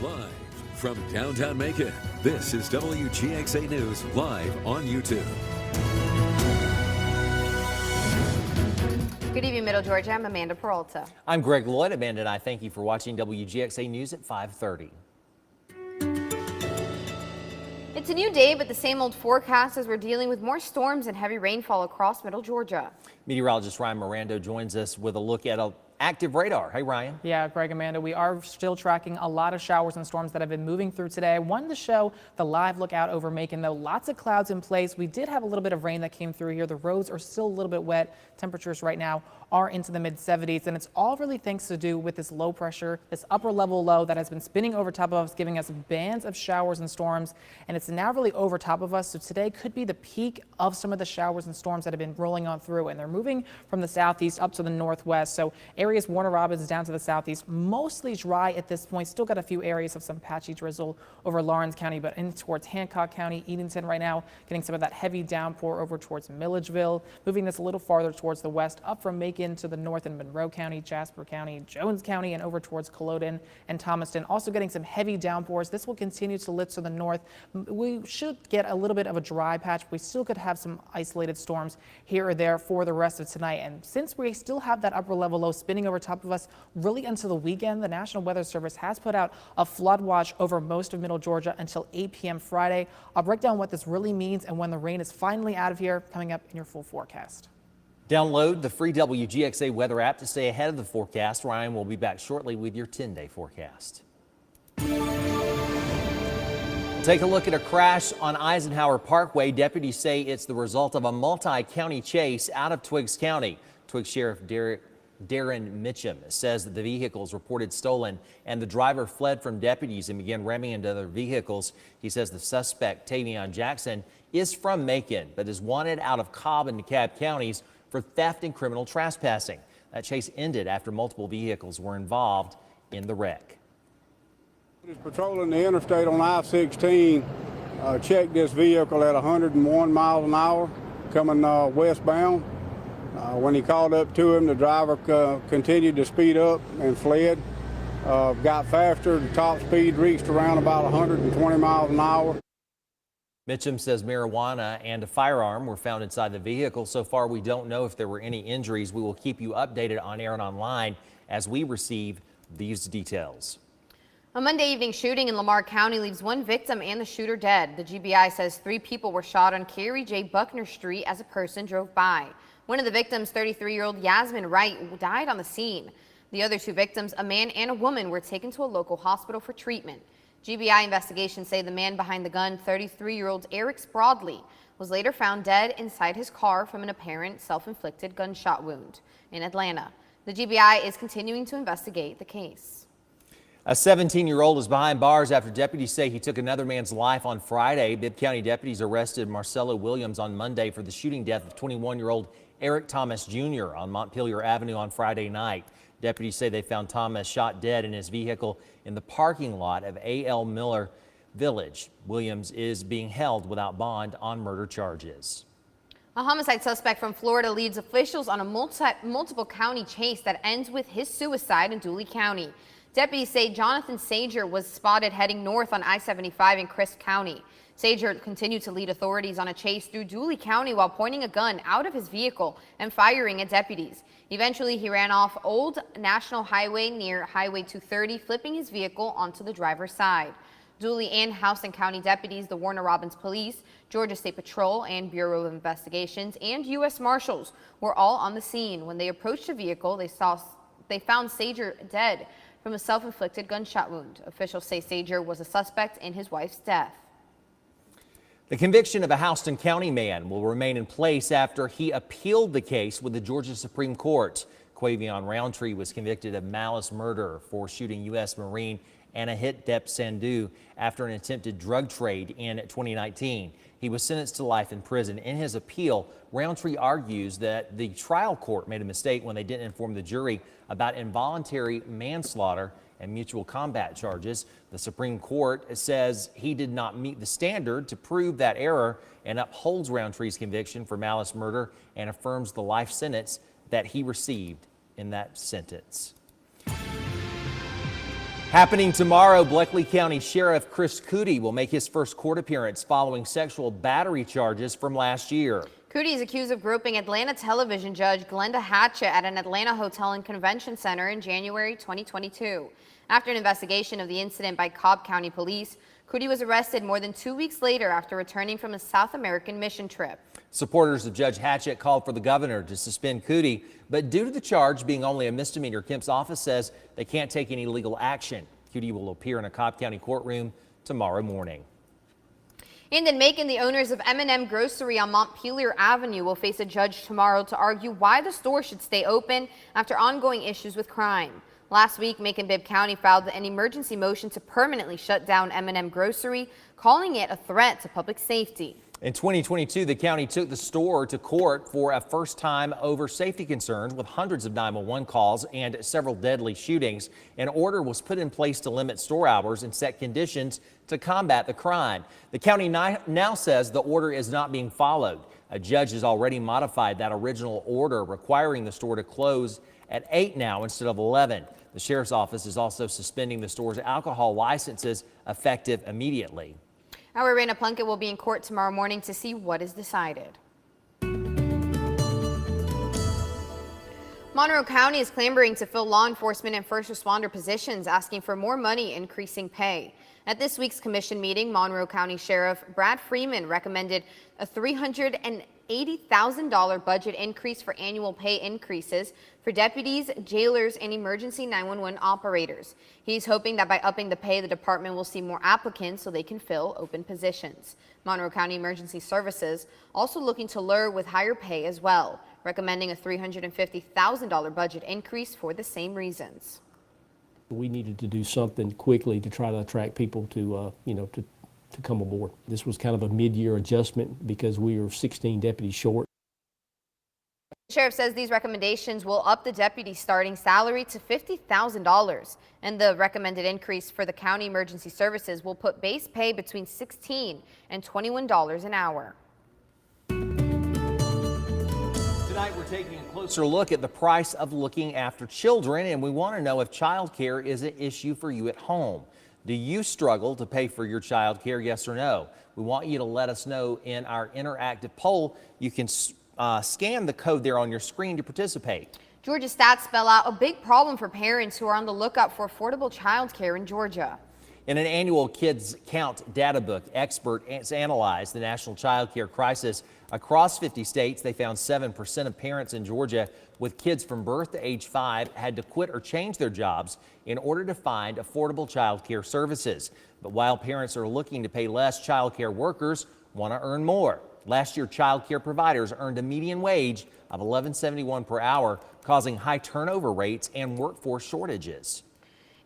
Live from downtown Macon, this is WGXA News live on YouTube. Good evening, Middle Georgia. I'm Amanda Peralta. I'm Greg Lloyd. Amanda and I thank you for watching WGXA News at 5:30. It's a new day, but the same old forecast as we're dealing with more storms and heavy rainfall across Middle Georgia. Meteorologist Ryan Mirando joins us with a look at an active radar. Hey, Ryan. Yeah, Greg, Amanda, we are still tracking a lot of showers and storms that have been moving through today. I wanted to show the live look out over Macon, though. Lots of clouds in place. We did have a little bit of rain that came through here. The roads are still a little bit wet. Temperatures right now are into the mid 70s, and it's all really thanks to do with this low pressure, this upper level low that has been spinning over top of us, giving us bands of showers and storms, and it's now really over top of us. So today could be the peak of some of the showers and storms that have been rolling on through, and they're moving from the southeast up to the northwest. So areas Warner Robins down to the southeast, mostly dry at this point. Still got a few areas of some patchy drizzle over Lawrence County, but in towards Hancock County, Edenton right now, getting some of that heavy downpour over towards Milledgeville. Moving this a little farther towards the west, up from Macon to the north in Monroe County, Jasper County, Jones County, and over towards Culloden and Thomaston. Also getting some heavy downpours. This will continue to lift to the north. We should get a little bit of a dry patch. We still could have some isolated storms here or there for the rest of tonight. And since we still have that upper level low spinning over top of us really until the weekend, the National Weather Service has put out a flood watch over most of Middle Georgia until 8 p.m. Friday. I'll break down what this really means and when the rain is finally out of here, coming up in your full forecast. Download the free WGXA weather app to stay ahead of the forecast. Ryan will be back shortly with your 10-day forecast. Take a look at a crash on Eisenhower Parkway. Deputies say it's the result of a multi-county chase out of Twiggs County. Twiggs Sheriff Darren Mitchum says that the vehicle is reported stolen and the driver fled from deputies and began ramming into other vehicles. He says the suspect, Tavion Jackson, is from Macon but is wanted out of Cobb and DeKalb counties for theft and criminal trespassing. That chase ended after multiple vehicles were involved in the wreck. Patrolling the interstate on I-16, checked this vehicle at 101 miles an hour coming westbound. When he called up to him, the driver continued to speed up and fled. Got faster. The top speed reached around about 120 miles an hour. Mitchum says marijuana and a firearm were found inside the vehicle. So far, we don't know if there were any injuries. We will keep you updated on air and online as we receive these details. A Monday evening shooting in Lamar County leaves one victim and the shooter dead. The GBI says 3 people were shot on Carrie J. Buckner Street as a person drove by. One of the victims, 33-year-old Yasmin Wright, died on the scene. The other 2 victims, a man and a woman, were taken to a local hospital for treatment. GBI investigations say the man behind the gun, 33-year-old Eric Broadley, was later found dead inside his car from an apparent self-inflicted gunshot wound in Atlanta. The GBI is continuing to investigate the case. A 17-year-old is behind bars after deputies say he took another man's life on Friday. Bibb County deputies arrested Marcelo Williams on Monday for the shooting death of 21-year-old Eric Thomas Jr. on Montpelier Avenue on Friday night. Deputies say they found Thomas shot dead in his vehicle in the parking lot of A.L. Miller Village. Williams is being held without bond on murder charges. A homicide suspect from Florida leads officials on a multiple county chase that ends with his suicide in Dooley County. Deputies say Jonathan Sager was spotted heading north on I-75 in Crisp County. Sager continued to lead authorities on a chase through Dooley County while pointing a gun out of his vehicle and firing at deputies. Eventually, he ran off Old National Highway near Highway 230, flipping his vehicle onto the driver's side. Dooley and Houston County deputies, the Warner Robins Police, Georgia State Patrol, and Bureau of Investigations, and U.S. Marshals were all on the scene. When they approached the vehicle, they found Sager dead from a self-inflicted gunshot wound. Officials say Sager was a suspect in his wife's death. The conviction of a Houston County man will remain in place after he appealed the case with the Georgia Supreme Court. Quavion Roundtree was convicted of malice murder for shooting U.S. Marine Anahit Dep Sandhu after an attempted drug trade in 2019. He was sentenced to life in prison. In his appeal, Roundtree argues that the trial court made a mistake when they didn't inform the jury about involuntary manslaughter and mutual combat charges. The Supreme Court says he did not meet the standard to prove that error and upholds Roundtree's conviction for malice murder and affirms the life sentence that he received in that sentence. Happening tomorrow, Bleckley County Sheriff Chris Cootie will make his first court appearance following sexual battery charges from last year. Cootie is accused of groping Atlanta television judge Glenda Hatchett at an Atlanta hotel and convention center in January 2022. After an investigation of the incident by Cobb County Police, Cootie was arrested more than 2 weeks later after returning from a South American mission trip. Supporters of Judge Hatchett called for the governor to suspend Cootie, but due to the charge being only a misdemeanor, Kemp's office says they can't take any legal action. Cootie will appear in a Cobb County courtroom tomorrow morning. And in Macon, the owners of M&M Grocery on Montpelier Avenue will face a judge tomorrow to argue why the store should stay open after ongoing issues with crime. Last week, Macon-Bibb County filed an emergency motion to permanently shut down M&M Grocery, calling it a threat to public safety. In 2022, the county took the store to court for a first time over safety concerns with hundreds of 911 calls and several deadly shootings. An order was put in place to limit store hours and set conditions to combat the crime. The county now says the order is not being followed. A judge has already modified that original order, requiring the store to close at 8 now instead of 11. The sheriff's office is also suspending the store's alcohol licenses effective immediately. Our Raina Plunkett will be in court tomorrow morning to see what is decided. Monroe County is clamoring to fill law enforcement and first responder positions, asking for more money, increasing pay. At this week's commission meeting, Monroe County Sheriff Brad Freeman recommended a $380,000 budget increase for annual pay increases for deputies, jailers, and emergency 911 operators. He's hoping that by upping the pay, the department will see more applicants so they can fill open positions. Monroe County Emergency Services also looking to lure with higher pay as well, recommending a $350,000 budget increase for the same reasons. We needed to do something quickly to try to attract people to come aboard. This was kind of a mid-year adjustment because we were 16 deputies short. The sheriff says these recommendations will up the deputy starting salary to $50,000, and the recommended increase for the county emergency services will put base pay between $16 and $21 an hour. Tonight we're taking a closer look at the price of looking after children, and we want to know if childcare is an issue for you at home. Do you struggle to pay for your child care, yes or no? We want you to let us know in our interactive poll. You can scan the code there on your screen to participate. Georgia stats spell out a big problem for parents who are on the lookout for affordable child care in Georgia. In an annual Kids Count data book, experts analyzed the national child care crisis across 50 states. They found 7% of parents in Georgia with kids from birth to age 5 had to quit or change their jobs in order to find affordable child care services. But while parents are looking to pay less, child care workers want to earn more. Last year, child care providers earned a median wage of $11.71 per hour, causing high turnover rates and workforce shortages.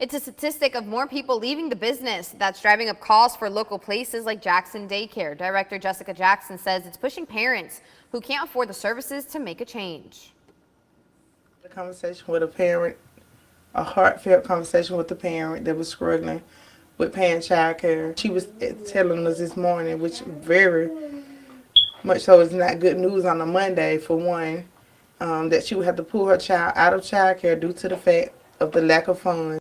It's a statistic of more people leaving the business that's driving up costs for local places like Jackson Daycare. Director Jessica Jackson says it's pushing parents who can't afford the services to make a change. A conversation with a parent, a heartfelt conversation with the parent that was struggling with paying child care. She was telling us this morning, which very much so is not good news on a Monday for one, that she would have to pull her child out of child care due to the fact of the lack of funds.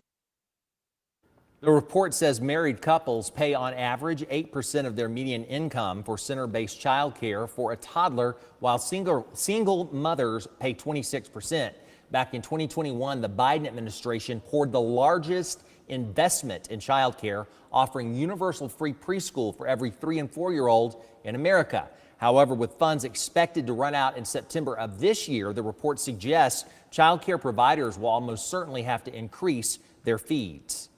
The report says married couples pay on average 8% of their median income for center-based child care for a toddler, while single mothers pay 26%. Back in 2021, the Biden administration poured the largest investment in child care, offering universal free preschool for every 3- and 4-year-old in America. However, with funds expected to run out in September of this year, the report suggests child care providers will almost certainly have to increase their fees.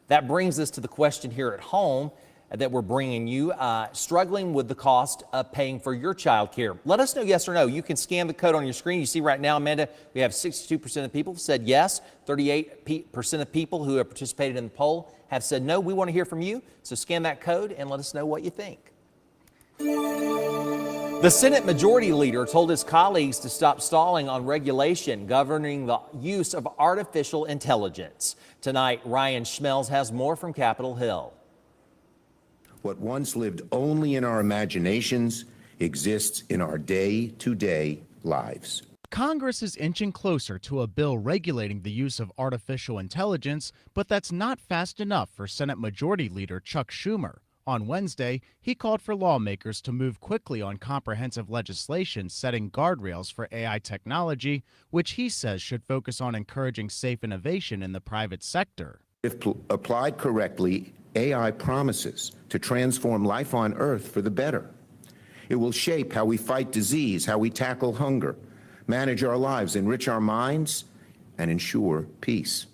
That brings us to the question here at home that we're bringing you, struggling with the cost of paying for your child care. Let us know yes or no. You can scan the code on your screen. You see right now, Amanda, we have 62% of people said yes. 38% of people who have participated in the poll have said no. We want to hear from you. So scan that code and let us know what you think. The Senate Majority Leader told his colleagues to stop stalling on regulation governing the use of artificial intelligence. Tonight, Ryan Schmelz has more from Capitol Hill. What once lived only in our imaginations exists in our day-to-day lives. Congress is inching closer to a bill regulating the use of artificial intelligence, but that's not fast enough for Senate Majority Leader Chuck Schumer. On Wednesday, he called for lawmakers to move quickly on comprehensive legislation setting guardrails for AI technology, which he says should focus on encouraging safe innovation in the private sector. If applied correctly, AI promises to transform life on Earth for the better. It will shape how we fight disease, how we tackle hunger, manage our lives, enrich our minds, and ensure peace.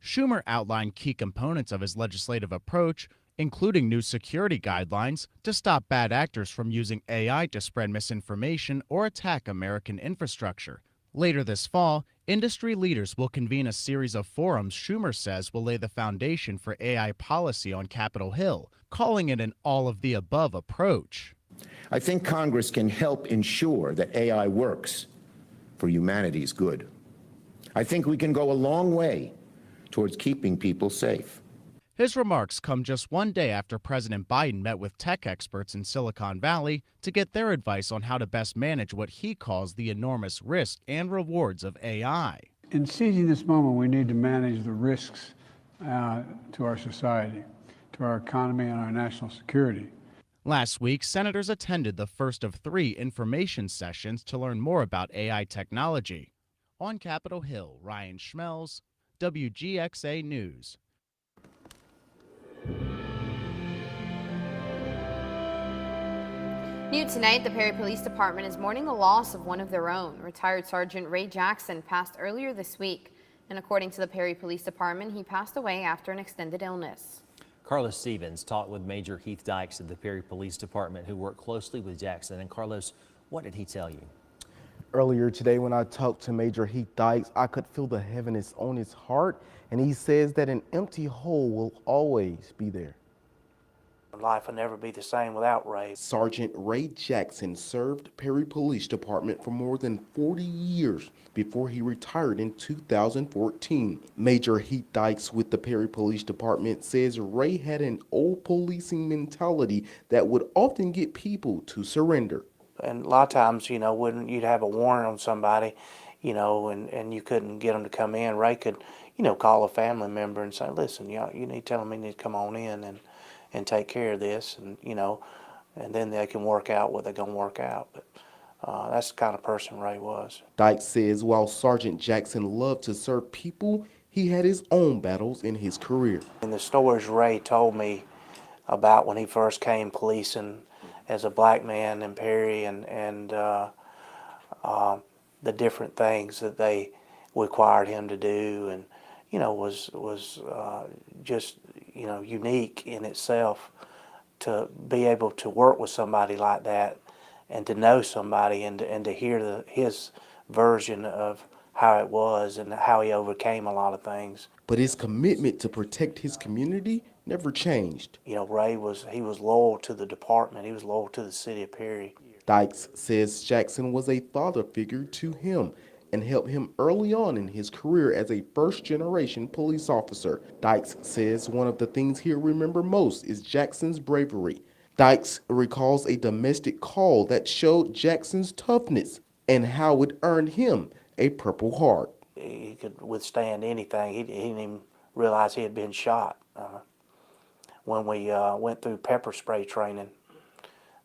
Schumer outlined key components of his legislative approach, including new security guidelines to stop bad actors from using AI to spread misinformation or attack American infrastructure. Later this fall, industry leaders will convene a series of forums Schumer says will lay the foundation for AI policy on Capitol Hill, calling it an all-of-the-above approach. I think Congress can help ensure that AI works for humanity's good. I think we can go a long way towards keeping people safe. His remarks come just one day after President Biden met with tech experts in Silicon Valley to get their advice on how to best manage what he calls the enormous risks and rewards of AI. In seizing this moment, we need to manage the risks to our society, to our economy, and our national security. Last week, senators attended the first of 3 information sessions to learn more about AI technology. On Capitol Hill, Ryan Schmelz, WGXA News. New tonight, the Perry Police Department is mourning the loss of one of their own. Retired Sergeant Ray Jackson passed earlier this week, and according to the Perry Police Department, he passed away after an extended illness. Carlos Stevens talked with Major Heath Dykes of the Perry Police Department, who worked closely with Jackson. And Carlos, what did he tell you? Earlier today, when I talked to Major Heath Dykes, I could feel the heaviness on his heart, and he says that an empty hole will always be there. Life will never be the same without Ray. Sergeant Ray Jackson served Perry Police Department for more than 40 years before he retired in 2014. Major Heath Dykes with the Perry Police Department says Ray had an old policing mentality that would often get people to surrender. And a lot of times, you know, when you'd have a warrant on somebody, you know, and you couldn't get them to come in, Ray could, you know, call a family member and say, listen, you need to tell them he needs to come on in and take care of this, and you know, and then they can work out what they're going to work out. But that's the kind of person Ray was. Dykes says while Sergeant Jackson loved to serve people, he had his own battles in his career. And the stories Ray told me about when he first came policing as a black man in Perry, and the different things that they required him to do, and you know, was just, you know, unique in itself to be able to work with somebody like that and to know somebody and to hear his version of how it was and how he overcame a lot of things. But his commitment to protect his community never changed. You know, Ray was loyal to the department. He was loyal to the city of Perry. Dykes says Jackson was a father figure to him and helped him early on in his career as a first-generation police officer. Dykes says one of the things he'll remember most is Jackson's bravery. Dykes recalls a domestic call that showed Jackson's toughness and how it earned him a Purple Heart. He could withstand anything. He didn't even realize he had been shot. When we went through pepper spray training,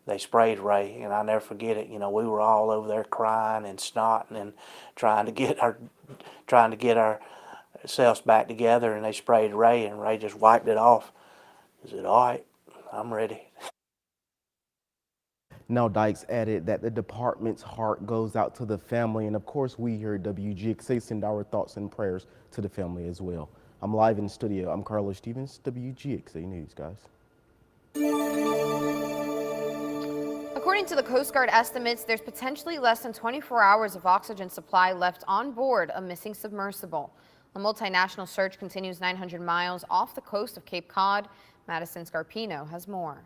they sprayed Ray, and I'll never forget it. You know, we were all over there crying and snotting and trying to get ourselves back together, and they sprayed Ray, and Ray just wiped it off. He said, all right, I'm ready. Now Dykes added that the department's heart goes out to the family, and of course we here at WGXA send our thoughts and prayers to the family as well. I'm live in studio. I'm Carlos Stevens, WGXA News, guys. According to the Coast Guard estimates, there's potentially less than 24 hours of oxygen supply left on board a missing submersible. A multinational search continues 900 miles off the coast of Cape Cod. Madison Scarpino has more.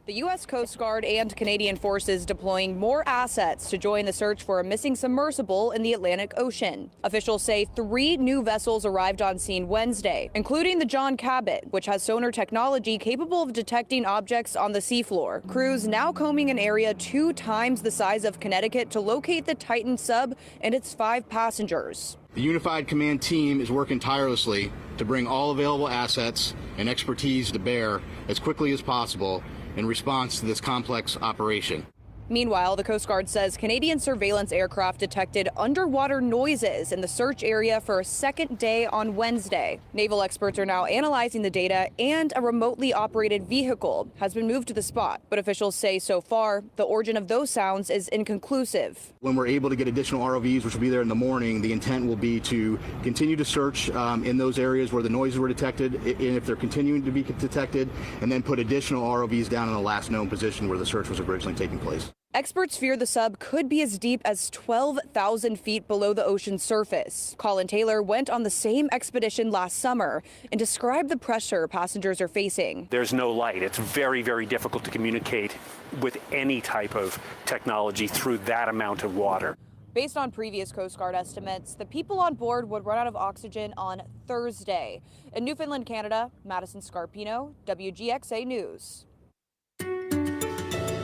The U.S. Coast Guard and Canadian forces deploying more assets to join the search for a missing submersible in the Atlantic Ocean. Officials say 3 new vessels arrived on scene Wednesday, including the John Cabot, which has sonar technology capable of detecting objects on the seafloor. Crews now combing an area 2 times the size of Connecticut to locate the Titan sub and its 5 passengers. The Unified Command team is working tirelessly to bring all available assets and expertise to bear as quickly as possible in response to this complex operation. Meanwhile, the Coast Guard says Canadian surveillance aircraft detected underwater noises in the search area for a second day on Wednesday. Naval experts are now analyzing the data, and a remotely operated vehicle has been moved to the spot. But officials say so far, the origin of those sounds is inconclusive. When we're able to get additional ROVs, which will be there in the morning, the intent will be to continue to search in those areas where the noises were detected, and if they're continuing to be detected, and then put additional ROVs down in the last known position where the search was originally taking place. Experts fear the sub could be as deep as 12,000 feet below the ocean's surface. Colin Taylor went on the same expedition last summer and described the pressure passengers are facing. There's no light. It's very, very difficult to communicate with any type of technology through that amount of water. Based on previous Coast Guard estimates, the people on board would run out of oxygen on Thursday. In Newfoundland, Canada, Madison Scarpino, WGXA News.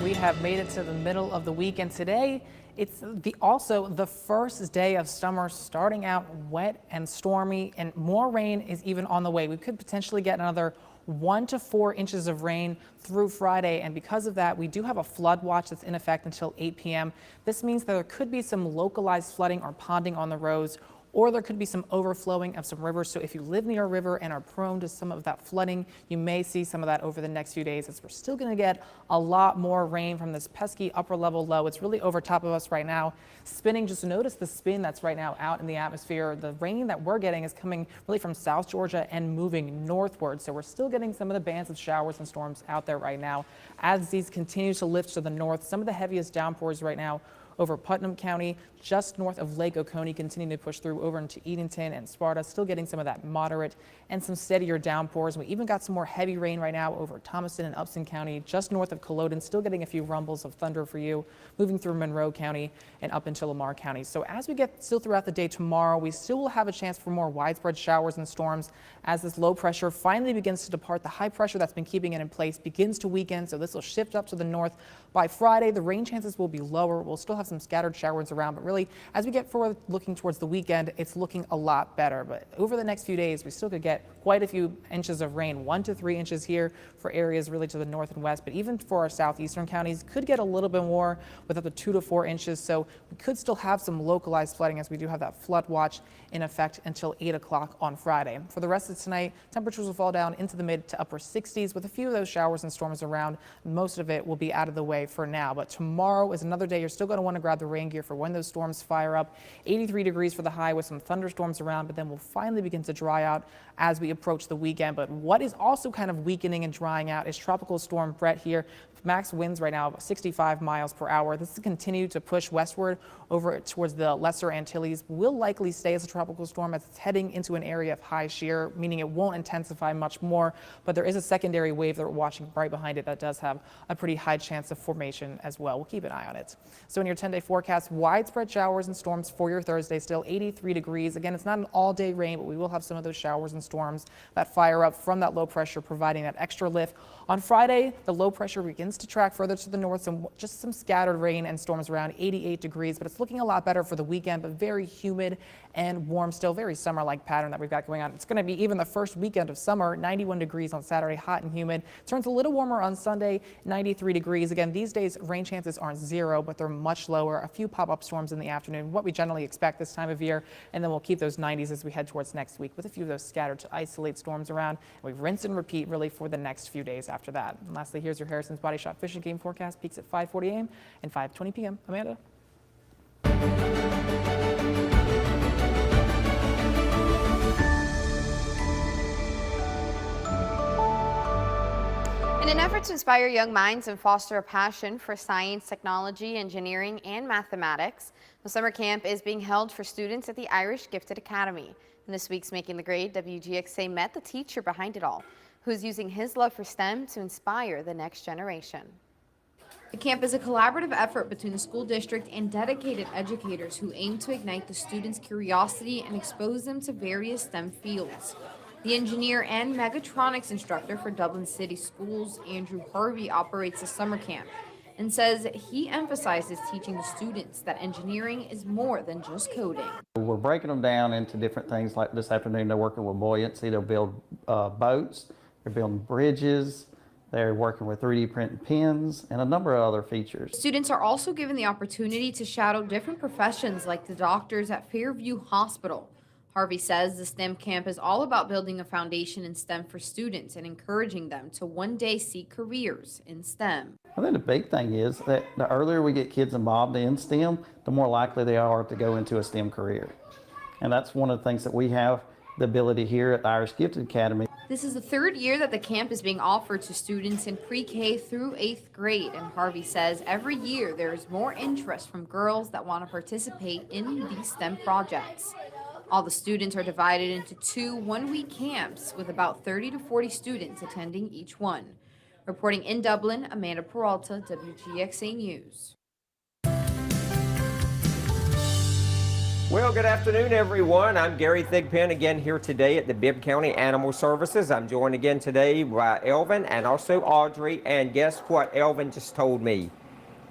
We have made it to the middle of the week, and today it's also the first day of summer, starting out wet and stormy, and more rain is even on the way. We could potentially get another 1 to 4 inches of rain through Friday, and because of that, we do have a flood watch that's in effect until 8 p.m. This means that there could be some localized flooding or ponding on the roads, or there could be some overflowing of some rivers. So if you live near a river and are prone to some of that flooding, you may see some of that over the next few days, as we're still going to get a lot more rain from this pesky upper level low. It's really over top of us right now, spinning. Just notice the spin that's right now out in the atmosphere. The rain that we're getting is coming really from South Georgia and moving northward. So we're still getting some of the bands of showers and storms out there right now. As these continue to lift to the north, some of the heaviest downpours right now over Putnam County, just north of Lake Oconee, continuing to push through over into Edenton and Sparta, still getting some of that moderate and some steadier downpours. We even got some more heavy rain right now over Thomaston and Upson County, just north of Culloden, still getting a few rumbles of thunder for you, moving through Monroe County and up into Lamar County. So as we get still throughout the day tomorrow, we still will have a chance for more widespread showers and storms as this low pressure finally begins to depart. The high pressure that's been keeping it in place begins to weaken, so this will shift up to the north. By Friday, the rain chances will be lower. We'll still have some scattered showers around, but really, as we get forward looking towards the weekend, it's looking a lot better. But over the next few days, we still could get quite a few inches of rain, 1 to 3 inches here for areas really to the north and west. But even for our southeastern counties, could get a little bit more with up to 2 to 4 inches. So we could still have some localized flooding, as we do have that flood watch in effect until 8 o'clock on Friday. For the rest of tonight, temperatures will fall down into the mid to upper 60s with a few of those showers and storms around. Most of it will be out of the way for now. But tomorrow is another day you're still going to want to grab the rain gear for when those storms fire up. 83 degrees for the high with some thunderstorms around, but then we'll finally begin to dry out as we approach the weekend. But what is also kind of weakening and drying out is Tropical Storm Brett here. Max winds right now about 65 miles per hour. This will continue to push westward over towards the Lesser Antilles. Will likely stay as a tropical storm as it's heading into an area of high shear, meaning it won't intensify much more, but there is a secondary wave that we're watching right behind it that does have a pretty high chance of formation as well. We'll keep an eye on it. So in your 10-day forecast, widespread showers and storms for your Thursday, still 83 degrees. Again, it's not an all-day rain, but we will have some of those showers and storms that fire up from that low pressure, providing that extra lift. On Friday, the low pressure begins to track further to the north, just some scattered rain and storms around 88 degrees, but it's looking a lot better for the weekend, but very humid and warm still, very summer-like pattern that we've got going on. It's going to be even the first weekend of summer, 91 degrees on Saturday, hot and humid. Turns a little warmer on Sunday, 93 degrees. Again, these days rain chances aren't zero, but they're much lower. A few pop-up storms in the afternoon, what we generally expect this time of year, and then we'll keep those 90s as we head towards next week with a few of those scattered to isolate storms around. And we rinse and repeat really for the next few days after that. And lastly, here's your Harrison's Body Shop Fishing Game forecast. Peaks at 5:40 a.m. and 5:20 p.m. Amanda. In an effort to inspire young minds and foster a passion for science, technology, engineering, and mathematics, the summer camp is being held for students at the Irish Gifted Academy. In this week's Making the Grade, WGXA met the teacher behind it all. who's using his love for STEM to inspire the next generation. The camp is a collaborative effort between the school district and dedicated educators who aim to ignite the students' curiosity and expose them to various STEM fields. The engineer and mechatronics instructor for Dublin City Schools, Andrew Harvey, operates the summer camp and says he emphasizes teaching the students that engineering is more than just coding. We're breaking them down into different things. Like this afternoon, they're working with buoyancy. They'll build boats, they're building bridges, they're working with 3D printing pens, and a number of other features. Students are also given the opportunity to shadow different professions like the doctors at Fairview Hospital. Harvey says the STEM camp is all about building a foundation in STEM for students and encouraging them to one day seek careers in STEM. I think the big thing is that the earlier we get kids involved in STEM, the more likely they are to go into a STEM career. And that's one of the things that we have the ability here at the Irish Gifted Academy. This is the third year that the camp is being offered to students in pre-K through 8th grade, and Harvey says every year there is more interest from girls that want to participate in these STEM projects. All the students are divided into 2 one-week camps with about 30 to 40 students attending each one. Reporting in Dublin, Amanda Peralta, WGXA News. Well, good afternoon, everyone. I'm Gary Thigpen again here today at the Bibb County Animal Services. I'm joined again today by Elvin and also Audrey. And guess what Elvin just told me?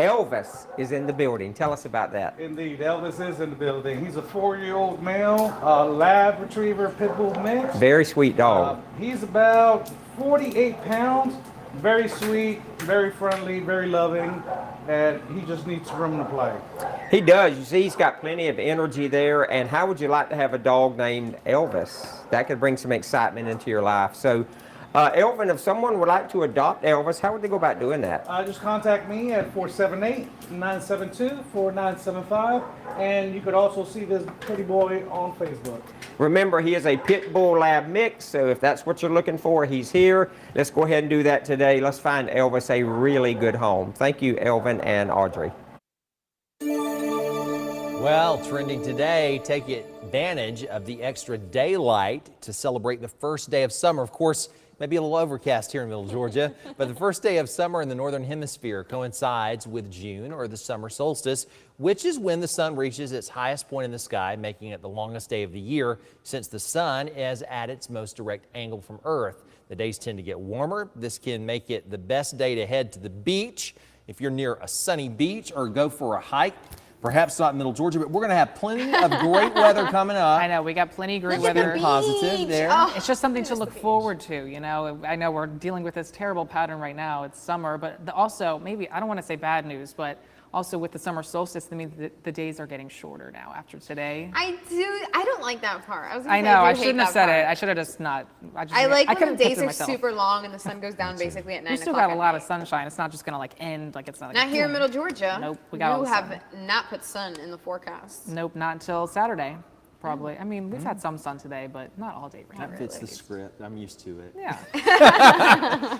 Elvis is in the building. Tell us about that. Indeed, Elvis is in the building. He's a 4-year-old male, lab retriever pit bull mix. Very sweet dog. He's about 48 pounds. Very sweet, very friendly, very loving, and he just needs room to play. He does. You see, he's got plenty of energy there. And how would you like to have a dog named Elvis? That could bring some excitement into your life. So, Elvin, if someone would like to adopt Elvis, how would they go about doing that? Just contact me at 478-972-4975, and you could also see this pretty boy on Facebook. Remember, he is a pit bull lab mix, so if that's what you're looking for, he's here. Let's go ahead and do that today. Let's find Elvis a really good home. Thank you, Elvin and Audrey. Well, trending today, take advantage of the extra daylight to celebrate the first day of summer. Of course, maybe a little overcast here in middle Georgia, but the first day of summer in the northern hemisphere coincides with June, or the summer solstice, which is when the sun reaches its highest point in the sky, making it the longest day of the year since the sun is at its most direct angle from Earth. The days tend to get warmer. This can make it the best day to head to the beach if you're near a sunny beach, or go for a hike. Perhaps not in middle Georgia, but we're going to have plenty of great weather coming up. I know, we got plenty of great weather. Positive there. Oh, it's just something to look forward to, you know. I know we're dealing with this terrible pattern right now. It's summer, but also, maybe, I don't want to say bad news, but also with the summer solstice, that means the days are getting shorter now after today. I don't like that part. I know, I shouldn't have said it. I should have just not. I like when the days are super long and the sun goes down basically at 9 o'clock. We still got a lot of sunshine. It's not just going to end like it's not. Not here in middle Georgia. Nope, we got all the sun. You have not put sun in the forecast. Nope, not until Saturday. Probably. I mean, we've had some sun today, but not all day rain. That fits the script. I'm used to it. Yeah.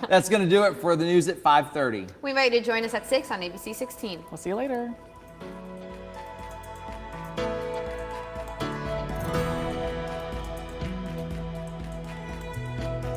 That's going to do it for the news at 5:30. We invite you to join us at 6 on ABC 16. We'll see you later.